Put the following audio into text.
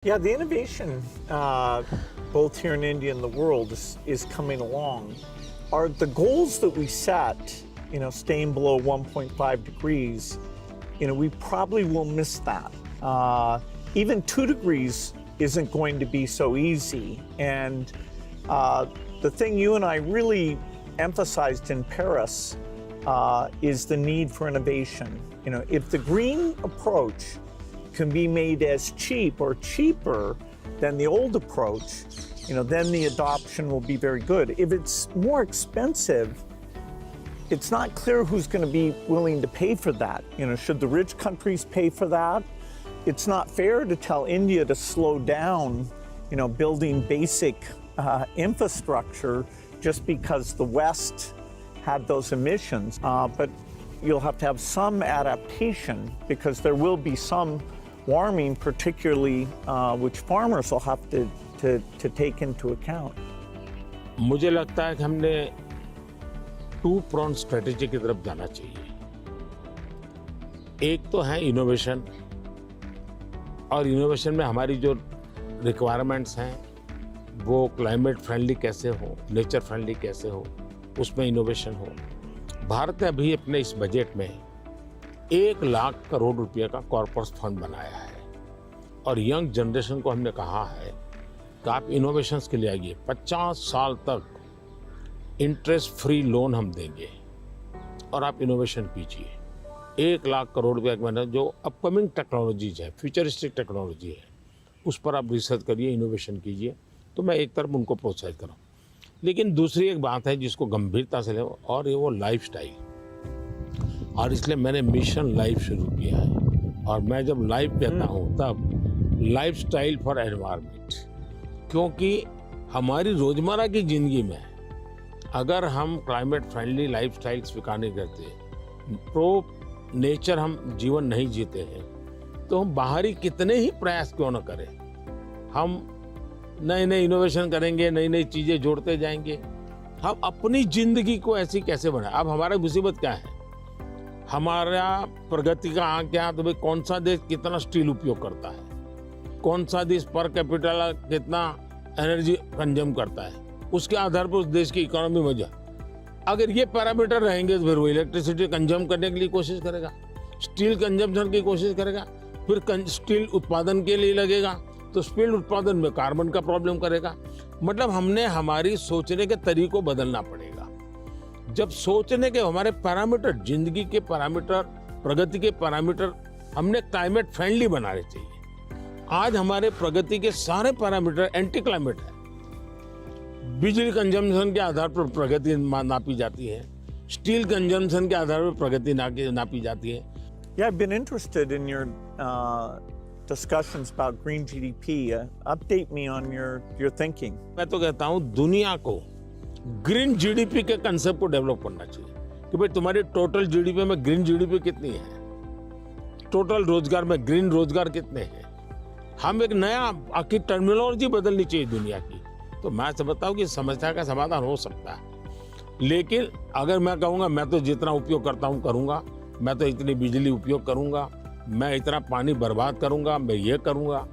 Yeah, the innovation, both here in India and the world, is coming along. Are the goals that we set, staying below 1.5 degrees, we probably will miss that. Even 2 degrees isn't going to be so easy. And the thing you and I really emphasized in Paris is the need for innovation. If the green approach can be made as cheap or cheaper than the old approach, then the adoption will be very good. If it's more expensive, it's not clear who's going to be willing to pay for that. Should the rich countries pay for that? It's not fair to tell India to slow down, building basic infrastructure just because the West had those emissions. But you'll have to have some adaptation because there will be some warming, particularly which farmers will have to take into account. मुझे लगता है कि हमने to प्रॉन्ड strategy की तरफ जाना चाहिए। एक तो है इनोवेशन, और इनोवेशन में हमारी जो रिक्वायरमेंट्स हैं वो क्लाइमेट फ्रेंडली कैसे हो, नेचर फ्रेंडली कैसे हो, उसमें इनोवेशन हो। भारत ने अभी अपने इस बजट में 1 लाख करोड़ रुपए का कॉर्पस फंड बनाया है और यंग जनरेशन को हमने कहा है कि आप इनोवेशंस के लिए आइए। 50 साल तक इंटरेस्ट फ्री लोन हम देंगे और आप इनोवेशन कीजिए। 1 लाख करोड़ रुपए का मैंने जो अपकमिंग टेक्नोलॉजीज है, फ्यूचरिस्टिक टेक्नोलॉजी है, उस पर आप रिसर्च करिए, इनोवेशन कीजिए। तो मैं एक तरफ उनको प्रोत्साहित करूँ, लेकिन दूसरी एक बात है जिसको गंभीरता से ले, और ये वो लाइफस्टाइल। और इसलिए मैंने मिशन लाइफ शुरू किया है। और मैं जब लाइफ कहता हूँ तब लाइफस्टाइल फॉर एनवायरनमेंट, क्योंकि हमारी रोजमर्रा की जिंदगी में अगर हम क्लाइमेट फ्रेंडली लाइफस्टाइल स्वीकार नहीं करते, प्रो नेचर हम जीवन नहीं जीते हैं, तो हम बाहरी कितने ही प्रयास क्यों न करें, हम नए नए इनोवेशन करेंगे, नई नई चीजें जोड़ते जाएंगे, हम अपनी जिंदगी को ऐसी कैसे बनाए। अब हमारा मुसीबत क्या है, हमारा प्रगति का आंक क्या, तो भाई कौन सा देश कितना स्टील उपयोग करता है, कौन सा देश पर कैपिटल कितना एनर्जी कंज्यूम करता है, उसके आधार पर उस देश की इकोनॉमी में जा। अगर ये पैरामीटर रहेंगे तो फिर वो इलेक्ट्रिसिटी कंज्यूम करने के लिए कोशिश करेगा, स्टील कंजम्पशन की कोशिश करेगा, फिर स्टील उत्पादन के लिए लगेगा, तो स्टील उत्पादन में कार्बन का प्रॉब्लम करेगा। मतलब हमने हमारी सोचने के तरीकों बदलना पड़ेगा। जब सोचने के हमारे पैरामीटर, जिंदगी के पैरामीटर, प्रगति के पैरामीटर हमने क्लाइमेट फ्रेंडली बनाने चाहिए। आज हमारे प्रगति के सारे पैरामीटर एंटी क्लाइमेट है। बिजली कंजम्पशन के आधार पर प्रगति नापी जाती है, स्टील कंजम्पशन के आधार पर प्रगति नापी जाती है। Yeah, I've been interested in your discussions about green GDP. Update me on your thinking. मैं तो कहता हूँ दुनिया को ग्रीन जीडीपी के कंसेप्ट को डेवलप करना चाहिए कि भाई तुम्हारी टोटल जीडीपी में ग्रीन जीडीपी कितनी है, टोटल रोजगार में ग्रीन रोजगार कितने हैं। हम एक नया आखिर टर्मिनोलॉजी बदलनी चाहिए दुनिया की। तो मैं समझता हूँ कि समस्या का समाधान हो सकता है, लेकिन अगर मैं कहूँगा मैं तो जितना उपयोग करता हूँ करूँगा, मैं तो इतनी बिजली उपयोग करूँगा, मैं इतना पानी बर्बाद करूँगा, मैं ये करूँगा,